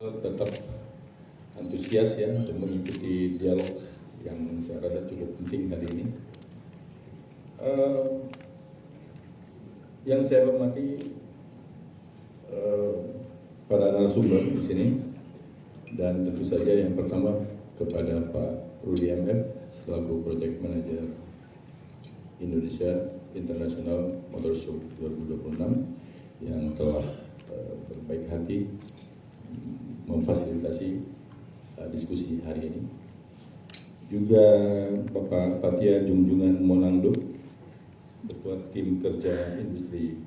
Tetap antusias ya untuk mengikuti dialog yang saya rasa cukup penting hari ini. Yang saya hormati para narasumber di sini, dan tentu saja yang pertama kepada Pak Rudi MF selaku Project Manager Indonesia International Motor Show 2026 yang telah berbaik hati memfasilitasi diskusi hari ini. Juga Bapak Patia Junjungan Monando, Ketua Tim Kerja Industri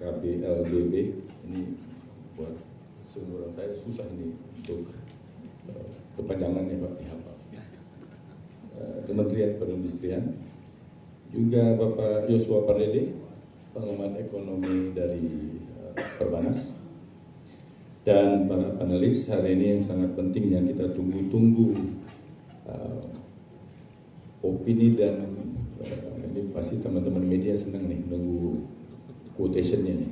KBLBB. Ini buat seumuran saya susah ini untuk kepanjangannya Pak dihafal. Kementerian Perindustrian. Juga Bapak Yosua Pardede, Pengamat Ekonomi dari Perbanas. Dan para panelis hari ini yang sangat penting yang kita tunggu-tunggu opini dan ini pasti teman-teman media senang nih nunggu quotation-nya nih.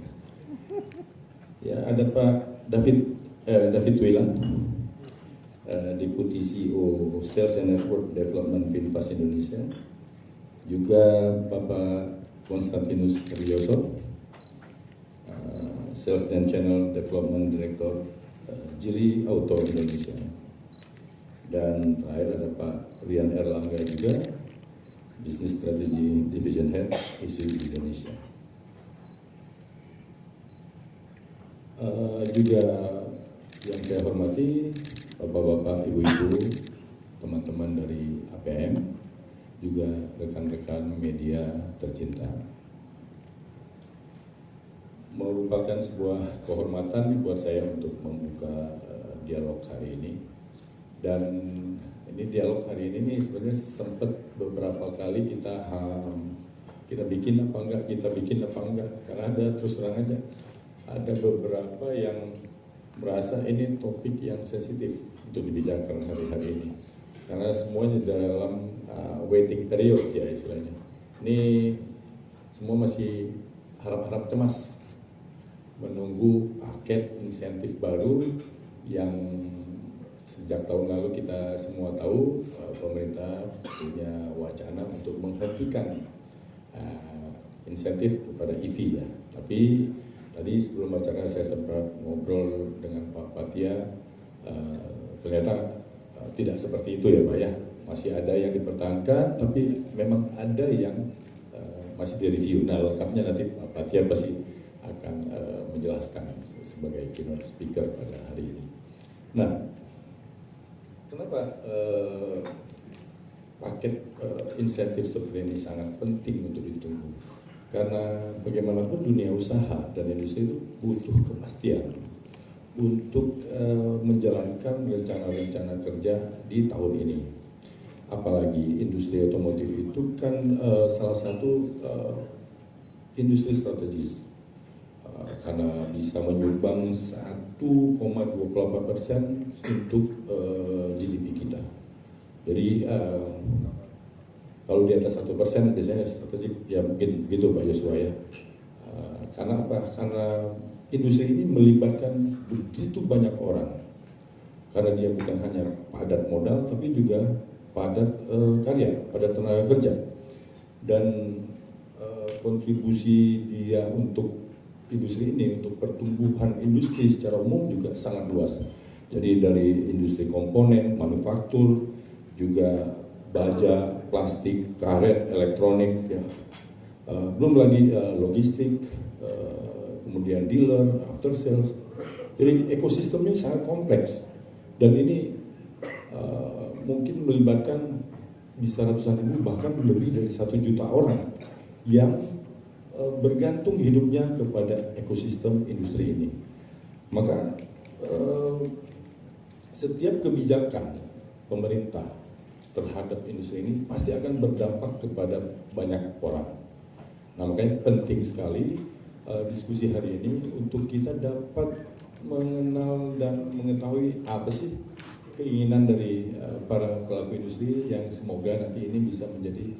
Ya, ada Pak David Wilang, Deputi CEO Sales and Network Development Finfast Indonesia. Juga Bapak Konstantinus Rioso, Sales and Channel Development Director Geely Auto Indonesia. Dan terakhir ada Pak Rian Erlangga juga, Business Strategy Division Head Isuzu Indonesia. Juga yang saya hormati Bapak-bapak, Ibu-ibu, teman-teman dari APM, juga rekan-rekan media tercinta. Merupakan sebuah kehormatan buat saya untuk membuka dialog hari ini. Dan ini dialog hari ini sebenarnya sempat beberapa kali kita bikin apa enggak, karena ada terus terang aja ada beberapa yang merasa ini topik yang sensitif untuk dibicarakan hari-hari ini, karena semuanya dalam waiting period ya istilahnya. Ini semua masih harap-harap cemas menunggu paket insentif baru yang sejak tahun lalu kita semua tahu pemerintah punya wacana untuk menghentikan insentif kepada EV ya. Tapi tadi sebelum acara saya sempat ngobrol dengan Pak Patia, ternyata tidak seperti itu ya Pak ya. Masih ada yang dipertahankan, tapi memang ada yang masih direview. Nah lengkapnya nanti Pak Patia pasti akan menjelaskan sebagai keynote speaker pada hari ini. Nah, kenapa paket insentif seperti ini sangat penting untuk ditunggu? Karena bagaimanapun dunia usaha dan industri itu butuh kepastian untuk menjalankan rencana-rencana kerja di tahun ini. Apalagi industri otomotif itu kan salah satu industri strategis. Karena bisa menyumbang 1,28% untuk GDP kita. Jadi kalau di atas 1% biasanya strategik, ya mungkin gitu Pak Yosua ya. Karena apa? Karena industri ini melibatkan begitu banyak orang. Karena dia bukan hanya padat modal, tapi juga padat karya, padat tenaga kerja. Dan kontribusi dia untuk industri ini, untuk pertumbuhan industri secara umum juga sangat luas. Jadi dari industri komponen, manufaktur, juga baja, plastik, karet, elektronik, ya. Belum lagi logistik, kemudian dealer, after sales. Jadi ekosistemnya sangat kompleks. Dan ini mungkin melibatkan bisa ratusan ribu, bahkan lebih dari 1 juta orang yang bergantung hidupnya kepada ekosistem industri ini. Maka setiap kebijakan pemerintah terhadap industri ini pasti akan berdampak kepada banyak orang. Nah makanya penting sekali diskusi hari ini untuk kita dapat mengenal dan mengetahui apa sih keinginan dari para pelaku industri yang semoga nanti ini bisa menjadi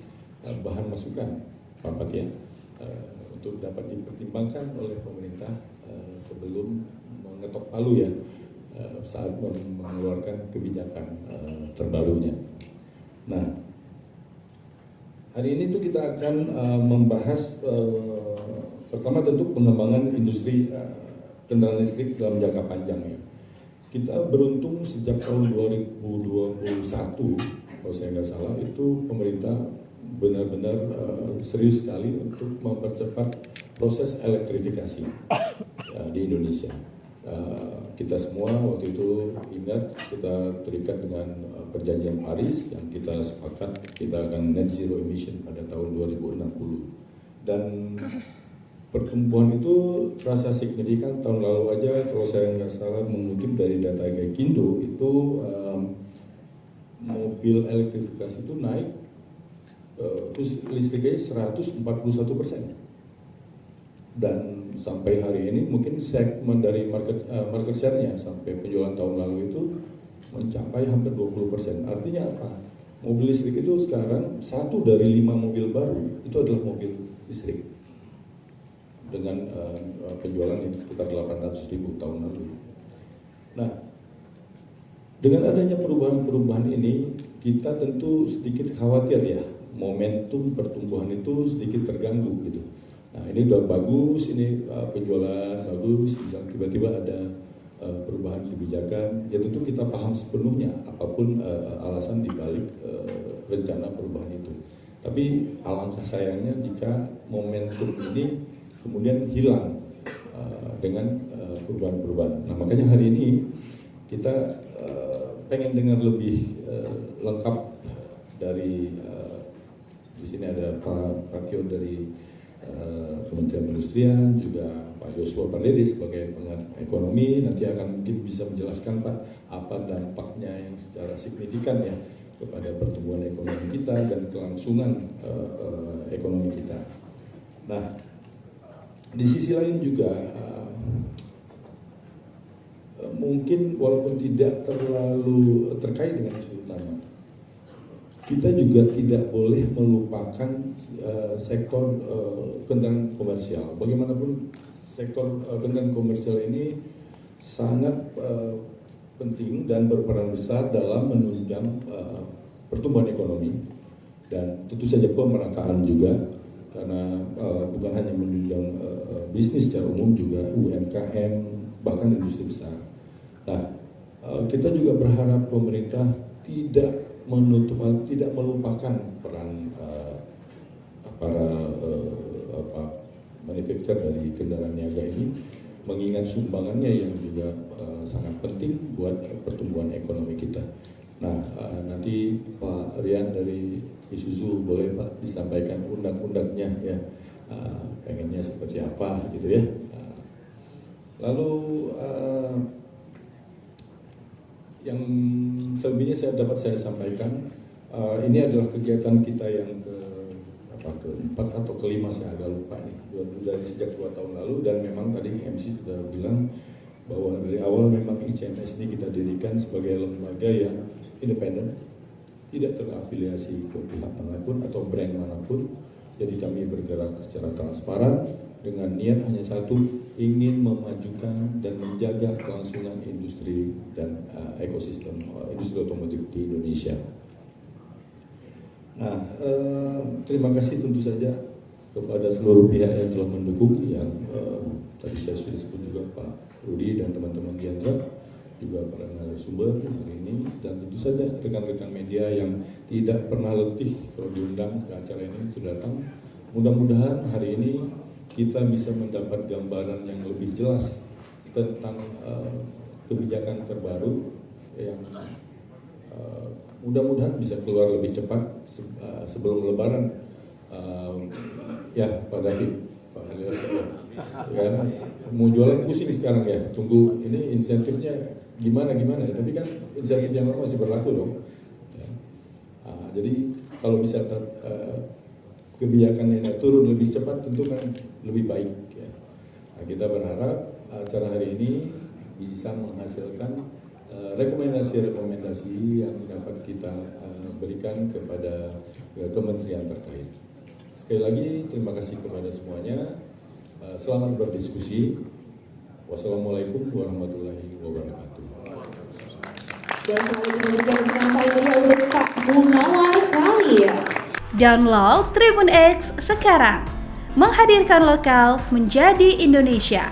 bahan masukan Pak Patia untuk dapat dipertimbangkan oleh pemerintah sebelum mengetok palu ya saat mengeluarkan kebijakan terbarunya. Nah, hari ini tuh kita akan membahas pertama tentu pengembangan industri kendaraan listrik dalam jangka panjang ya. Kita beruntung sejak tahun 2021 kalau saya nggak salah itu pemerintah benar-benar serius sekali untuk mempercepat proses elektrifikasi di Indonesia. Kita semua waktu itu ingat kita terikat dengan perjanjian Paris yang kita sepakat kita akan net zero emission pada tahun 2060 dan pertumbuhan itu terasa signifikan. Tahun lalu aja kalau saya nggak salah mengutip dari data Gaikindo itu mobil elektrifikasi itu naik listriknya 141%. Dan sampai hari ini mungkin segmen dari market share-nya sampai penjualan tahun lalu itu mencapai hampir 20%. Artinya apa? Mobil listrik itu sekarang 1 dari 5 mobil baru itu adalah mobil listrik dengan penjualan yang sekitar 800.000 tahun lalu. Nah, dengan adanya perubahan-perubahan ini kita tentu sedikit khawatir ya, momentum pertumbuhan itu sedikit terganggu gitu. Nah, ini udah bagus, ini penjualan bagus, bisa tiba-tiba ada perubahan kebijakan. Ya tentu kita paham sepenuhnya apapun alasan dibalik rencana perubahan itu. Tapi alangkah sayangnya jika momentum ini kemudian hilang dengan perubahan-perubahan. Nah, makanya hari ini kita pengen dengar lebih lengkap dari di sini ada Pak Praktio dari Kementerian Perindustrian, juga Pak Yosua Pardede sebagai pengamat ekonomi, nanti akan mungkin bisa menjelaskan Pak apa dampaknya yang secara signifikan ya kepada pertumbuhan ekonomi kita dan kelangsungan ekonomi kita. Nah, di sisi lain juga mungkin walaupun tidak terlalu terkait dengan isu utama, kita juga tidak boleh melupakan sektor kendaraan komersial. Bagaimanapun sektor kendaraan komersial ini sangat penting dan berperan besar dalam menunjang pertumbuhan ekonomi dan tentu saja pemerataan juga, karena bukan hanya menunjang bisnis secara umum, juga UMKM bahkan industri besar. Nah, kita juga berharap pemerintah tidak melupakan peran para manufaktur dari kendaraan niaga ini, mengingat sumbangannya yang juga sangat penting buat pertumbuhan ekonomi kita. Nah, nanti Pak Rian dari Isuzu boleh Pak disampaikan undang-undangnya ya, pengennya seperti apa gitu ya. Lalu yang selebihnya dapat saya sampaikan, ini adalah kegiatan kita yang keempat atau kelima, saya agak lupa nih, dari sejak 2 tahun lalu, dan memang tadi MC sudah bilang bahwa dari awal memang ICMS ini kita dirikan sebagai lembaga yang independen, tidak terafiliasi ke pihak manapun atau brand manapun. Jadi kami bergerak secara transparan dengan niat hanya satu, ingin memajukan dan menjaga kelangsungan industri dan ekosistem industri otomotif di Indonesia. Nah, terima kasih tentu saja kepada seluruh pihak yang telah mendukung, yang tadi saya sudah sebut juga Pak Rudi dan teman-teman Diandra, juga para narasumber hari ini, dan tentu saja rekan-rekan media yang tidak pernah letih kalau diundang ke acara ini untuk datang. Mudah-mudahan hari ini kita bisa mendapat gambaran yang lebih jelas tentang kebijakan terbaru yang mudah-mudahan bisa keluar lebih cepat sebelum Lebaran. Ya, Pak David, Pak Alias, karena mau jualan pusing sekarang ya, tunggu ini insentifnya gimana ya, tapi kan insentif yang lama masih berlaku dong. Ya. Jadi kalau bisa kebijakan ini turun lebih cepat tentu kan lebih baik ya. Nah, kita berharap acara hari ini bisa menghasilkan rekomendasi-rekomendasi yang dapat kita berikan kepada kementerian terkait. Sekali lagi terima kasih kepada semuanya. Selamat berdiskusi. Wassalamualaikum warahmatullahi wabarakatuh. Dan selanjutnya dengan saya untuk Pak Munawar Khalil. Download Tribun X sekarang. Menghadirkan lokal menjadi Indonesia.